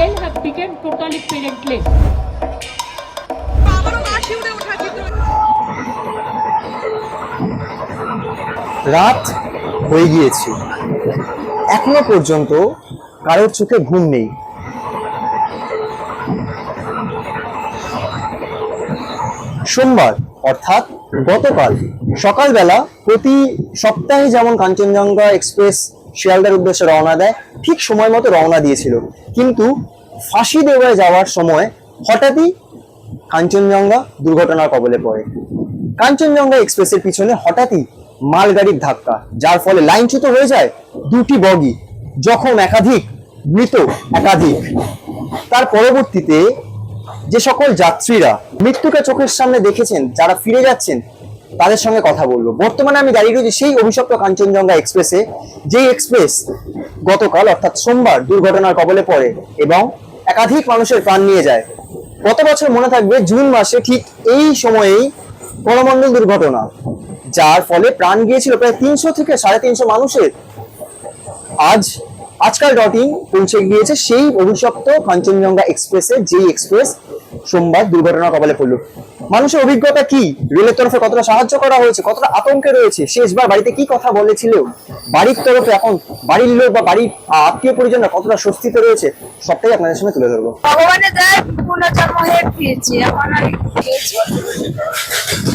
child have become totally parentless. রাত হয়ে গিয়েছে, এখনো পর্যন্ত কারোর চোখে ঘুম নেই। সোমবার অর্থাৎ গতকাল সকালবেলা প্রতি সপ্তাহে যেমন কাঞ্চনজঙ্ঘা এক্সপ্রেস শিয়ালদার উদ্দেশ্যে রওনা দেয়, ঠিক সময় মতো রওনা দিয়েছিল, কিন্তু ফাঁসি দেওয়ায় যাওয়ার সময় হঠাৎই কাঞ্চনজঙ্ঘা দুর্ঘটনার কবলে পড়ে। কাঞ্চনজঙ্ঘা এক্সপ্রেসের পিছনে হঠাৎই মালগাড়ির ধাক্কা, যার ফলে লাইনচ্যুত হয়ে যায় দুটি বগি, জখম একাধিক, মৃত একাধিক। তার পরবর্তীতে যে সকল যাত্রীরা মৃত্যুকে চোখের সামনে দেখেছেন, যারা ফিরে যাচ্ছেন, তাদের সঙ্গে কথা বলবো। বর্তমানে আমি দাঁড়িয়ে রয়েছি সেই অভিশপ্ত কাঞ্চনজঙ্ঘা এক্সপ্রেসে, যেই এক্সপ্রেস গতকাল অর্থাৎ সোমবার দুর্ঘটনার কবলে পড়ে এবং একাধিক মানুষের প্রাণ নিয়ে যায়। গত বছর মনে থাকবে জুন মাসে ঠিক এই সময়েই করমণ্ডল দুর্ঘটনা, যার ফলে প্রাণ গিয়েছিল প্রায় 300 থেকে 350 মানুষের। আজকাল.in পৌঁছে গিয়েছে সেই অভিশপ্ত কাঞ্চনজঙ্ঘা এক্সপ্রেসে, যেই এক্সপ্রেস সোমবার দুর্ঘটনার কবলে পড়ল। মানুষের অভিজ্ঞতা কি, রেলের তরফে কতটা সাহায্য করা হয়েছে, কতটা আতঙ্কে রয়েছে, শেষবার বাড়িতে কি কথা বলেছিল, বাড়ির তরফে এখন বাড়ির লোক বা বাড়ির আত্মীয় পরিজনরা কতটা স্বস্তিতে রয়েছে, সবটাই আপনাদের সামনে তুলে ধরবো। ভগবানের দয়ায় পুনর্জন্ম হয়ে ফিরেছি। এখন আর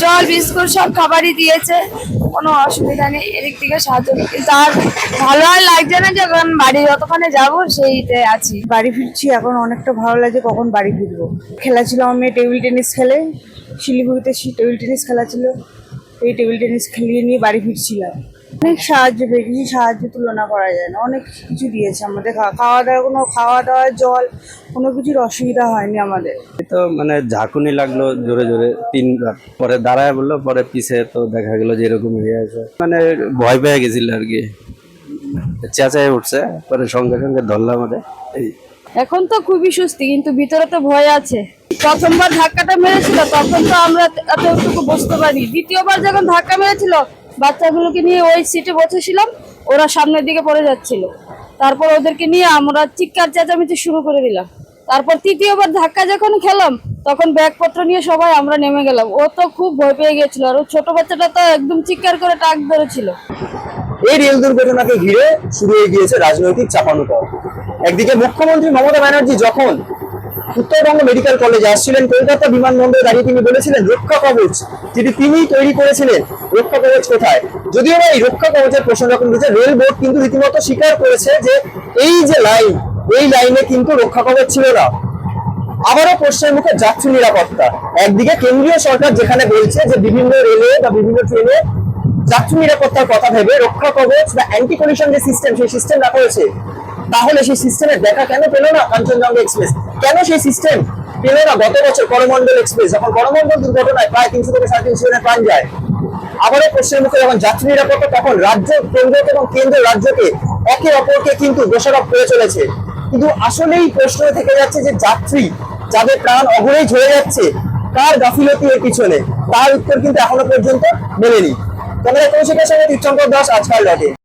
জল বিস্কুট সব খাবারই দিয়েছে, কোনো অসুবিধা নেই, এদিক থেকে সাহায্য। কিন্তু আর ভালো আর লাগছে না, যখন বাড়ি যতক্ষণে যাবো সেইতে আছি। বাড়ি ফিরছি, এখন অনেকটা ভালো লাগছে কখন বাড়ি ফিরবো। খেলা ছিল, আমি টেবিল টেনিস খেলে শিলিগুড়িতে টেবিল টেনিস খেলা ছিল, এই টেবিল টেনিস খেলিয়ে নিয়ে বাড়ি ফিরছিলাম। অনেক সাহায্য পেয়েছি, সাহায্য তুলনা করা যায় না, অনেক কিছু দিয়েছে আমাদের। খাওয়া দাওয়া জল কোনো কিছুর অসুবিধা হয়নি আমাদের। তো মানে ঝাঁকুনি লাগলো জোরে জোরে 3বার, পরে দাঁড়ায় বললো, পরে পিছে তো দেখা গেল যে এরকম হয়ে আছে, মানে ভয় পেয়ে গেছিল আর কি, চেঁচায় উঠছে, পরে সঙ্গে সঙ্গে ধরলাম আমাদের। এখন তো খুবই সুস্থ, কিন্তু ভিতরে তো ভয় আছে। প্রথমবার ধাক্কাটা মেরেছিল তখন তো আমরা এতটুকু বুঝতে পারি। দ্বিতীয়বার যখন ধাক্কা মেরেছিল, বাচ্চাগুলোকে নিয়ে ওই সিটে বসেছিলাম, ওরা সামনের দিকে পড়ে যাচ্ছিল, তারপর ওদেরকে নিয়ে আমরা চিৎকার চেঁচামেচি শুরু করে দিলাম। তারপর তৃতীয়বার ধাক্কা যখন খেলাম, তখন ব্যাগপত্র নিয়ে সবাই আমরা নেমে গেলাম। ও তো খুব ভয় পেয়ে গেছিল, আর ও ছোট বাচ্চাটা তো একদম চিৎকার করে টাক ধরেছিল। এই রেল দুর্ঘটনাকে ঘিরে শুরু হয়ে গিয়েছে রাজনৈতিক চাপানুতর। একদিকে মুখ্যমন্ত্রী মমতা ব্যানার্জি যখন উত্তরবঙ্গ মেডিকেল কলেজে আসছিলেন, কলকাতা বিমানবন্দরে দাঁড়িয়ে তিনি বলেছিলেন রক্ষা কবচ যেটি তিনি তৈরি করেছিলেন, রক্ষা কবচ কোথায়? যদিও বা এই রক্ষা কবচের প্রশ্ন যখন উঠেছে, রেল বোর্ড কিন্তু রীতিমতো স্বীকার করেছে যে এই যে লাইন, এই লাইনে কিন্তু রক্ষা কবচ ছিল না। আবারও প্রশ্নের মুখে যাত্রী নিরাপত্তা। একদিকে কেন্দ্রীয় সরকার যেখানে বলছে যে বিভিন্ন রেলে বা বিভিন্ন ট্রেনে যাত্রী নিরাপত্তার কথা ভেবে রক্ষা কবচ বা অ্যান্টি কলিশন যে সিস্টেম, সেই সিস্টেম রাখা হয়েছে, তাহলে সেই সিস্টেমের দেখা কেন পেল না কাঞ্চনজঙ্ঘা এক্সপ্রেস? কেন সেই সিস্টেম পেল না গত বছর করমণ্ডল এক্সপ্রেস, যখন করমণ্ডল দুর্ঘটনায় প্রায় 300 থেকে 350 জনের প্রাণ যায়? আবারও প্রশ্নের মুখে যখন যাত্রী নিরাপত্তা, তখন রাজ্য কেন্দ্রকে এবং কেন্দ্র রাজ্যকে একে অপরকে কিন্তু দোষারোপ করে চলেছে। কিন্তু আসলেই প্রশ্ন থেকে যাচ্ছে যে যাত্রী যাদের প্রাণ অঘরেই ঝরে যাচ্ছে, কার গাফিলতি এর পিছনে, তার উত্তর কিন্তু এখনো পর্যন্ত মেলেনি। ক্যামেরা কৌশিকের সঙ্গে তীর্থঙ্কর দাস, আজকাল.in।